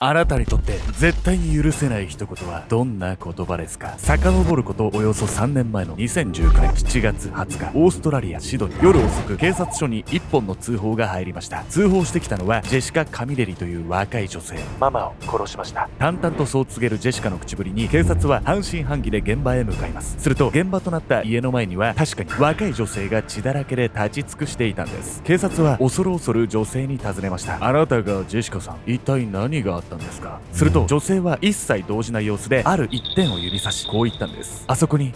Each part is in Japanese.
あなたにとって絶対に許せない一言はどんな言葉ですか？遡ることおよそ3年前の2019年7月20日、オーストラリア・シドニー、夜遅く警察署に1本の通報が入りました。通報してきたのはジェシカ・カミレリという若い女性。ママを殺しました。淡々とそう告げるジェシカの口ぶりに警察は半信半疑で現場へ向かいます。すると現場となった家の前には確かに若い女性が血だらけで立ち尽くしていたんです。警察は恐る恐る女性に尋ねました。あなたがジェシカさん、一体何があったんですか？すると女性は一切動じない様子である一点を指さしこう言ったんです。あそこに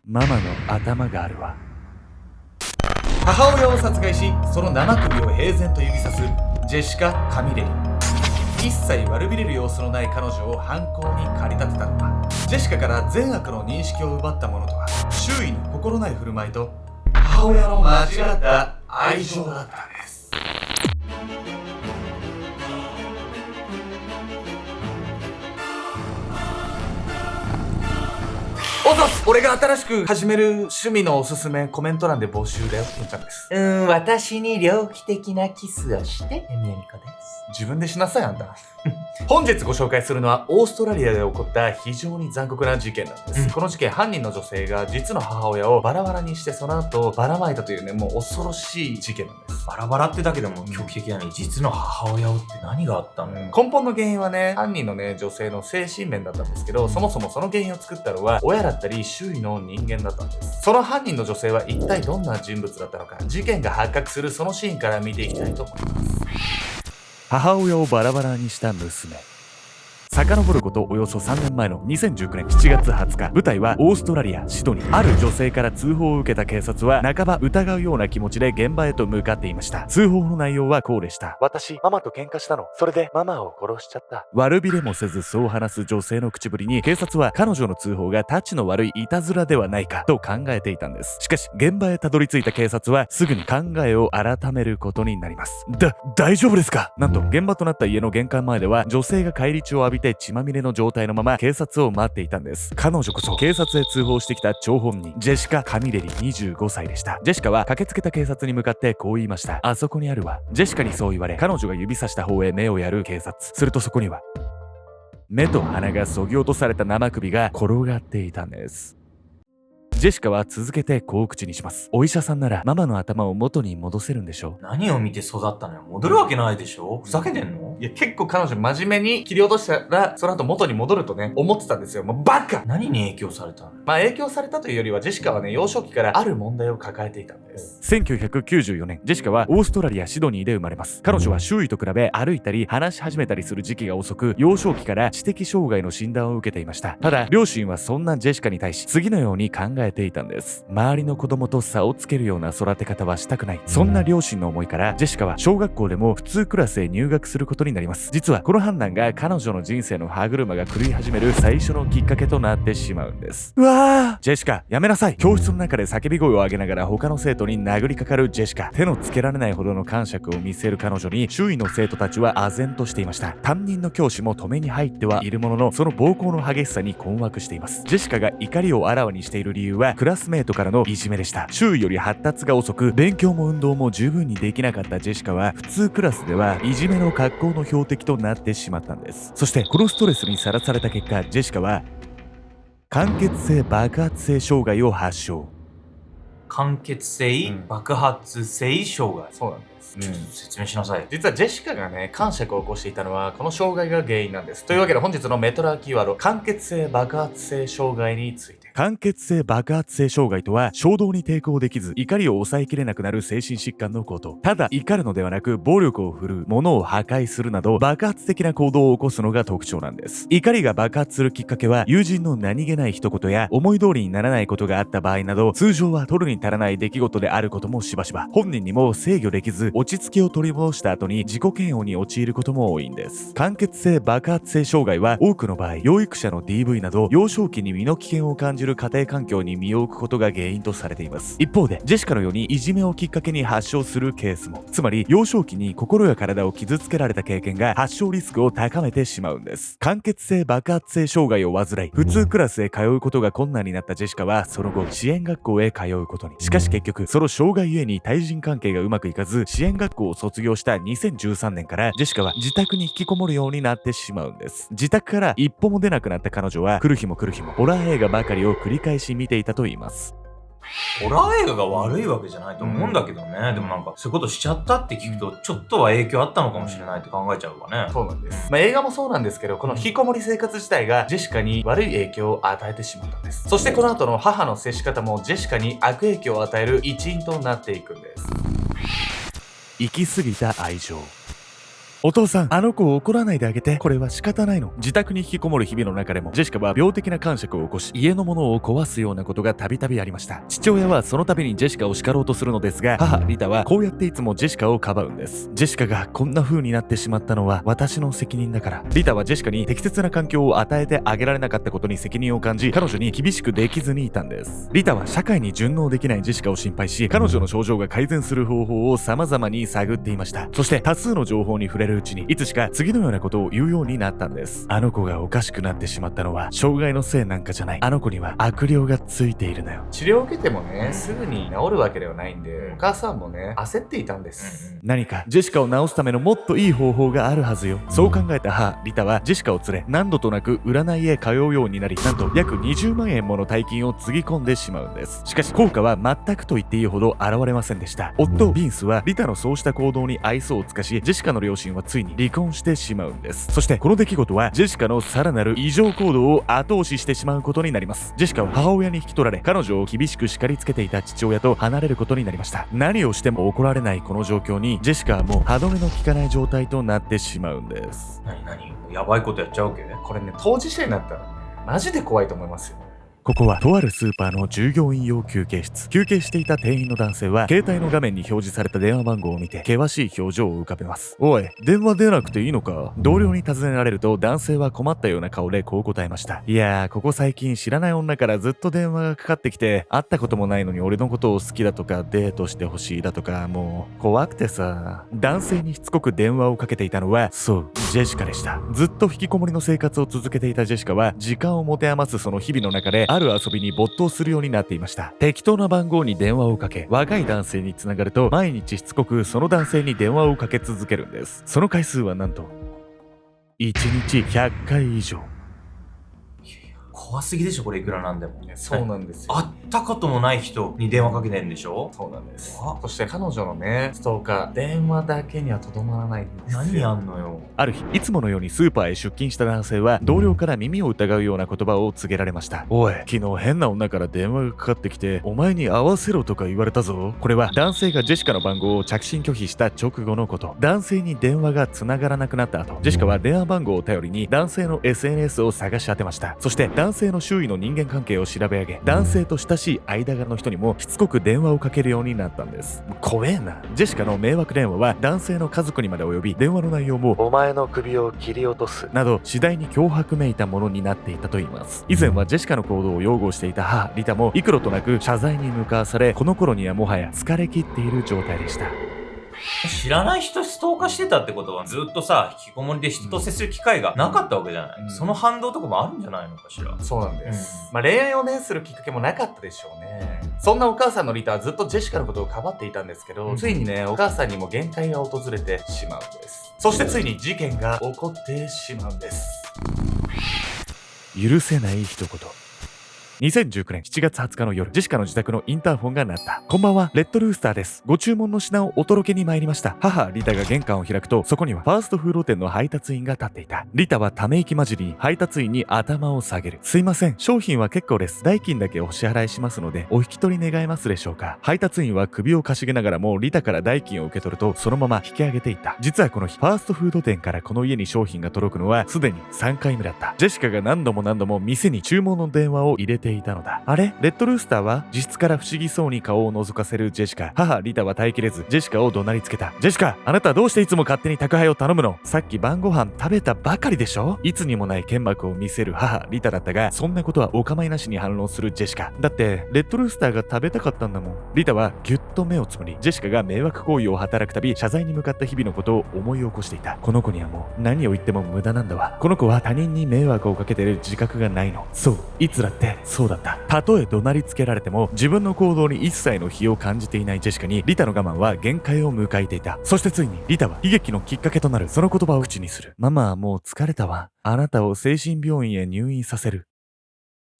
ママの頭があるわ。母親を殺害し、その生首を平然と指さすジェシカ・カミレリ。一切悪びれる様子のない彼女を犯行に駆り立てたのは、ジェシカから善悪の認識を奪ったものとは周囲の心ない振る舞いと母親の間違った愛情だったんです。おざす、俺が新しく始める趣味のおすすめコメント欄で募集だよ。ふんちゃんです。私に猟奇的なキスをして、みやみこです。自分でしなさい、あんた。本日ご紹介するのはオーストラリアで起こった非常に残酷な事件なんです。この事件、犯人の女性が実の母親をバラバラにしてその後ばらまいたというね、もう恐ろしい事件なんです。バラバラってだけでも狂気的なのに、実の母親をって何があったの？根本の原因はね、犯人のね、女性の精神面だったんですけど、そもそもその原因を作ったのは親だったり周囲の人間だったんです。その犯人の女性は一体どんな人物だったのか、事件が発覚するそのシーンから見ていきたいと思います。母親をバラバラにした娘。遡ることおよそ3年前の2019年7月20日、舞台はオーストラリア・シドニー。ある女性から通報を受けた警察は半ば疑うような気持ちで現場へと向かっていました。通報の内容はこうでした。私、ママと喧嘩したの。それでママを殺しちゃった。悪びれもせずそう話す女性の口ぶりに、警察は彼女の通報がタチの悪いいたずらではないかと考えていたんです。しかし現場へたどり着いた警察はすぐに考えを改めることになります。大丈夫ですか？なんと現場となった家の玄関前では女性が返り血を浴びて血まみれの状態のまま警察を待っていたんです。彼女こそ警察へ通報してきた張本人、ジェシカ・カミレリ25歳でした。ジェシカは駆けつけた警察に向かってこう言いました。あそこにあるわ。ジェシカにそう言われ、彼女が指さした方へ目をやる警察。するとそこには目と鼻が削ぎ落とされた生首が転がっていたんです。ジェシカは続けてこう口にします。お医者さんならママの頭を元に戻せるんでしょう。何を見て育ったのよ。戻るわけないでしょ。ふざけてんの？いや、結構彼女真面目に切り落としたらその後元に戻るとね、思ってたんですよ。もうバカ！何に影響されたの？影響されたというよりは、ジェシカはね、幼少期からある問題を抱えていたんです。1994年、ジェシカはオーストラリア・シドニーで生まれます。彼女は周囲と比べ歩いたり話し始めたりする時期が遅く、幼少期から知的障害の診断を受けていました。ただ、両親はそんなジェシカに対し次のように考えていたんです。周りの子供と差をつけるような育て方はしたくない。そんな両親の思いから、ジェシカは小学校でも普通クラスへ入学することになります。実はこの判断が彼女の人生の歯車が狂い始める最初のきっかけとなってしまうんです。うわー！ジェシカ、やめなさい！教室の中で叫び声を上げながら他の生徒に殴りかかるジェシカ。手のつけられないほどの感触を見せる彼女に周囲の生徒たちは唖然としていました。担任の教師も止めに入ってはいるものの、その暴行の激しさに困惑しています。ジェシカが怒りをあらわにしている理由はクラスメートからのいじめでした。周囲より発達が遅く、勉強も運動も十分にできなかったジェシカは普通クラスではいじめの格好の標的となってしまったんです。そしてこのストレスにさらされた結果、ジェシカは間欠性爆発性障害を発症。間欠性爆発性障害。そうなんです。ちょっと説明しなさい。実はジェシカがね、感触を起こしていたのはこの障害が原因なんです。というわけで本日のメトラキーワード、間欠性爆発性障害について。間欠性爆発性障害とは、衝動に抵抗できず怒りを抑えきれなくなる精神疾患のこと。ただ怒るのではなく、暴力を振るう、物を破壊するなど爆発的な行動を起こすのが特徴なんです。怒りが爆発するきっかけは、友人の何気ない一言や思い通りにならないことがあった場合など、通常は取るに足らない出来事であることもしばしば。本人にも制御できず落ち着きを取り戻した後に自己嫌悪に陥ることも多いんです。間欠性爆発性障害は多くの場合、養育者の DV など幼少期に身の危険を感じるる家庭環境に身を置くことが原因とされています。一方でジェシカのようにいじめをきっかけに発症するケースも、つまり幼少期に心や体を傷つけられた経験が発症リスクを高めてしまうんです。間欠性爆発性障害を患い、普通クラスへ通うことが困難になったジェシカはその後支援学校へ通うことに。しかし結局その障害ゆえに対人関係がうまくいかず、支援学校を卒業した2013年からジェシカは自宅に引きこもるようになってしまうんです。自宅から一歩も出なくなった彼女は来る日も来る日もホラー映画ばかりを繰り返し見ていたといいます。ホラー映画が悪いわけじゃないと思うんだけどね。でもなんかそういうことしちゃったって聞くとちょっとは影響あったのかもしれないって考えちゃうわね。そうなんです。映画もそうなんですけど、この引きこもり生活自体がジェシカに悪い影響を与えてしまったんです。そしてこの後の母の接し方もジェシカに悪影響を与える一因となっていくんです。行き過ぎた愛情。お父さん、あの子を怒らないであげて。これは仕方ないの。自宅に引きこもる日々の中でも、ジェシカは病的な感触を起こし、家のものを壊すようなことがたびたびありました。父親はその度にジェシカを叱ろうとするのですが、母、リタはこうやっていつもジェシカをかばうんです。ジェシカがこんな風になってしまったのは私の責任だから。リタはジェシカに適切な環境を与えてあげられなかったことに責任を感じ、彼女に厳しくできずにいたんです。リタは社会に順応できないジェシカを心配し、彼女の症状が改善する方法を様々に探っていました。そして多数の情報に触れるうちに、いつしか次のようなことを言うようになったんです。あの子がおかしくなってしまったのは障害のせいなんかじゃない。あの子には悪霊がついているのよ。治療を受けてもね、すぐに治るわけではないんで、お母さんもね、焦っていたんです。何かジェシカを治すためのもっといい方法があるはずよ。そう考えた母、リタはジェシカを連れ、何度となく占いへ通うようになり、なんと約20万円もの大金をつぎ込んでしまうんです。しかし効果は全くと言っていいほど現れませんでした。夫、ビンスはリタのそうした行動に愛想を尽かし、ジェシカの両親はついに離婚してしまうんです。そしてこの出来事はジェシカのさらなる異常行動を後押ししてしまうことになります。ジェシカは母親に引き取られ、彼女を厳しく叱りつけていた父親と離れることになりました。何をしても怒られないこの状況にジェシカはもう歯止めの効かない状態となってしまうんです。何やばいことやっちゃうわけ？これね、当事者になったらね、マジで怖いと思いますよ。ここはとあるスーパーの従業員用休憩室。休憩していた店員の男性は携帯の画面に表示された電話番号を見て険しい表情を浮かべます。おい、電話出なくていいのか？同僚に尋ねられると男性は困ったような顔でこう答えました。いやー、ここ最近知らない女からずっと電話がかかってきて、会ったこともないのに俺のことを好きだとかデートしてほしいだとか、もう怖くてさ。男性にしつこく電話をかけていたのは、そう、ジェシカでした。ずっと引きこもりの生活を続けていたジェシカは時間を持て余すその日々の中である遊びに没頭するようになっていました。適当な番号に電話をかけ、若い男性につながると毎日しつこくその男性に電話をかけ続けるんです。その回数はなんと1日100回以上。怖すぎでしょ、これいくらなんでも。そうなんですよ。会ったこともない人に電話かけてるんでしょ。そうなんです。そして彼女のね、ストーカー、電話だけにはとどまらないんですよ。何やんのよ。ある日、いつものようにスーパーへ出勤した男性は同僚から耳を疑うような言葉を告げられました。おい、昨日変な女から電話がかかってきて、お前に合わせろとか言われたぞ。これは男性がジェシカの番号を着信拒否した直後のこと。男性に電話が繋がらなくなった後、ジェシカは電話番号を頼りに男性の SNS を探し当てました。そして男性の周囲の人間関係を調べ上げ、男性と親しい間柄の人にもしつこく電話をかけるようになったんです。怖えな。ジェシカの迷惑電話は男性の家族にまで及び、電話の内容もお前の首を切り落とすなど次第に脅迫めいたものになっていたといいます。以前はジェシカの行動を擁護していた母リタも幾度となく謝罪に向かわされ、この頃にはもはや疲れ切っている状態でした。知らない人ストーカーしてたってことは、ずっとさ、引きこもりで人と接する機会がなかったわけじゃない、その反動とかもあるんじゃないのかしら。そうなんです。恋愛をね、するきっかけもなかったでしょうね。そんなお母さんのリタはずっとジェシカのことをかばっていたんですけど、ついにね、お母さんにも限界が訪れてしまうんです。そしてついに事件が起こってしまうんです。許せない一言。2019年7月20日の夜、ジェシカの自宅のインターホンが鳴った。こんばんは、レッドルースターです。ご注文の品をお届けに参りました。母、リタが玄関を開くと、そこにはファーストフード店の配達員が立っていた。リタはため息混じりに配達員に頭を下げる。すいません、商品は結構です。代金だけお支払いしますので、お引き取り願えますでしょうか。配達員は首をかしげながらも、リタから代金を受け取ると、そのまま引き上げていった。実はこの日、ファーストフード店からこの家に商品が届くのは、すでに3回目だった。ジェシカが何度も店に注文の電話を入れてていたのだ。あれ、レッドルースターは自室から不思議そうに顔を覗かせるジェシカ。母リタは耐えきれずジェシカを怒鳴りつけた。ジェシカ、あなたどうしていつも勝手に宅配を頼むの？さっき晩ご飯食べたばかりでしょ？いつにもない剣幕を見せる母リタだったが、そんなことはお構いなしに反論するジェシカ。だってレッドルースターが食べたかったんだもん。リタはぎゅっと目をつむり、ジェシカが迷惑行為を働くたび謝罪に向かった日々のことを思い起こしていた。この子にはもう何を言っても無駄なんだわ。この子は他人に迷惑をかけてる自覚がないの。そう、いつだってそうだった。たとえ怒鳴りつけられても自分の行動に一切の非を感じていないジェシカにリタの我慢は限界を迎えていた。そしてついにリタは悲劇のきっかけとなるその言葉を口にする。ママはもう疲れたわ。あなたを精神病院へ入院させる。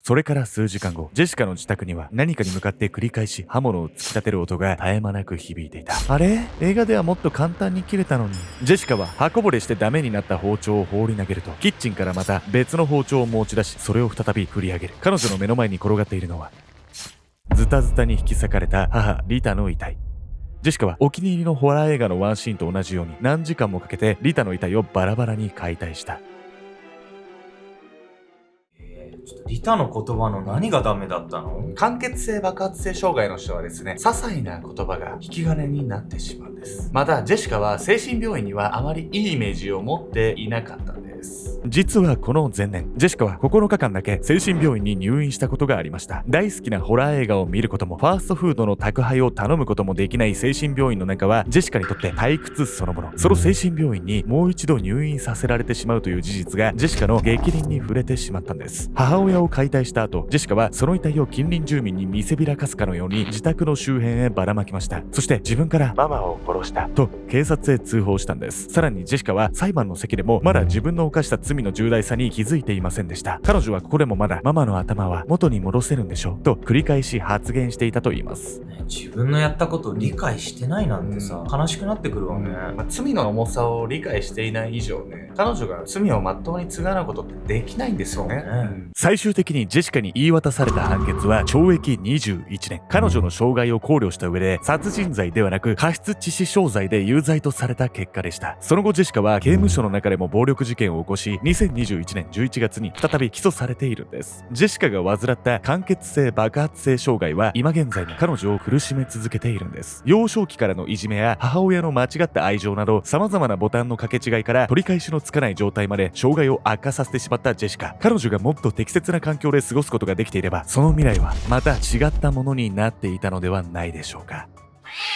それから数時間後、ジェシカの自宅には何かに向かって繰り返し刃物を突き立てる音が絶え間なく響いていた。あれ？映画ではもっと簡単に切れたのに。ジェシカは刃こぼれしてダメになった包丁を放り投げると、キッチンからまた別の包丁を持ち出し、それを再び振り上げる。彼女の目の前に転がっているのは、ズタズタに引き裂かれた母リタの遺体。ジェシカはお気に入りのホラー映画のワンシーンと同じように何時間もかけてリタの遺体をバラバラに解体した。ちょっとリタの言葉の何がダメだったの？間欠性爆発性障害の人はですね、些細な言葉が引き金になってしまうんです。またジェシカは精神病院にはあまりいいイメージを持っていなかったんです。実はこの前年、ジェシカは9日間だけ精神病院に入院したことがありました。大好きなホラー映画を見ることもファーストフードの宅配を頼むこともできない精神病院の中はジェシカにとって退屈そのもの。その精神病院にもう一度入院させられてしまうという事実がジェシカの逆鱗に触れてしまったんです。母親を解体した後、ジェシカはその遺体を近隣住民に見せびらかすかのように自宅の周辺へばらまきました。そして自分からママを殺したと警察へ通報したんです。さらにジェシカは裁判の席でもまだ自分の犯した罪の重大さに気づいていませんでした。彼女はここでもまだママの頭は元に戻せるんでしょと繰り返し発言していたといいます。自分のやったことを理解してないなんてさ、悲しくなってくるわね。罪の重さを理解していない以上ね、彼女が罪をまっとうに償うことってできないんですよね。最終的にジェシカに言い渡された判決は懲役21年。彼女の傷害を考慮した上で殺人罪ではなく過失致死傷罪で有罪とされた結果でした。その後ジェシカは刑務所の中でも暴力事件を起こし、2021年11月に再び起訴されているんです。ジェシカが患った間欠性爆発性障害は今現在も彼女を苦しめ続けているんです。幼少期からのいじめや母親の間違った愛情など様々なボタンの掛け違いから取り返しのつかない状態まで障害を悪化させてしまったジェシカ。彼女がもっと適切な環境で過ごすことができていれば、その未来はまた違ったものになっていたのではないでしょうか。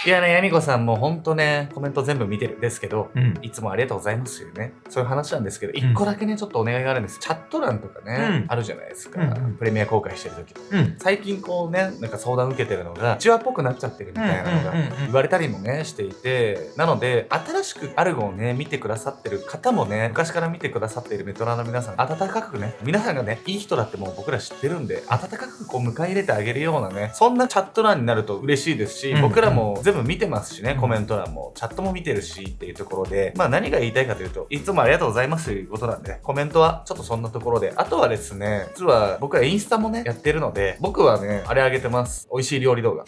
いやね、ヤミコさんもほんとね、コメント全部見てるんですけど、いつもありがとうございますよね。そういう話なんですけど、一個だけね、ちょっとお願いがあるんです。チャット欄とかね、あるじゃないですか。プレミア公開してる時。最近こうね、なんか相談受けてるのが、チワっぽくなっちゃってるみたいなのが言われたりもね、していて、なので、新しくアルゴをね、見てくださってる方もね、昔から見てくださっているメトラの皆さん、温かくね、皆さんがね、いい人だってもう僕ら知ってるんで、温かくこう迎え入れてあげるようなね、そんなチャット欄になると嬉しいですし、僕らも全部見てますしね、コメント欄もチャットも見てるしっていうところで、まあ何が言いたいかというと、いつもありがとうございますということなんで、コメントはちょっとそんなところで、あとはですね、実は僕はインスタもね、やってるので、僕はね、あれあげてます。美味しい料理動画。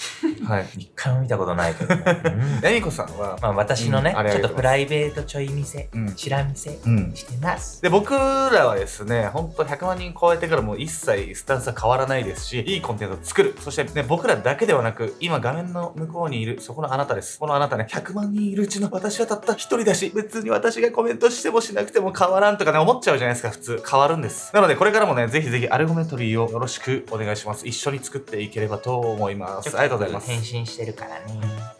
はい。一回も見たことないけど。ヤミコさんは、まあ私のね、あれちょっとプライベートちょい見せ、チラ見せしてます。で、僕らはですね、ほんと100万人超えてからも一切スタンスは変わらないですし、いいコンテンツを作る。そしてね、僕らだけではなく、今画面の向こうにいる、そこのあなたです。このあなたね、100万人いるうちの私はたった1人だし、別に私がコメントしてもしなくても変わらんとかね、思っちゃうじゃないですか、普通。変わるんです。なので、これからもね、ぜひぜひアルゴメトリーをよろしくお願いします。一緒に作っていければと思います。ありがとうございます。変身してるからね。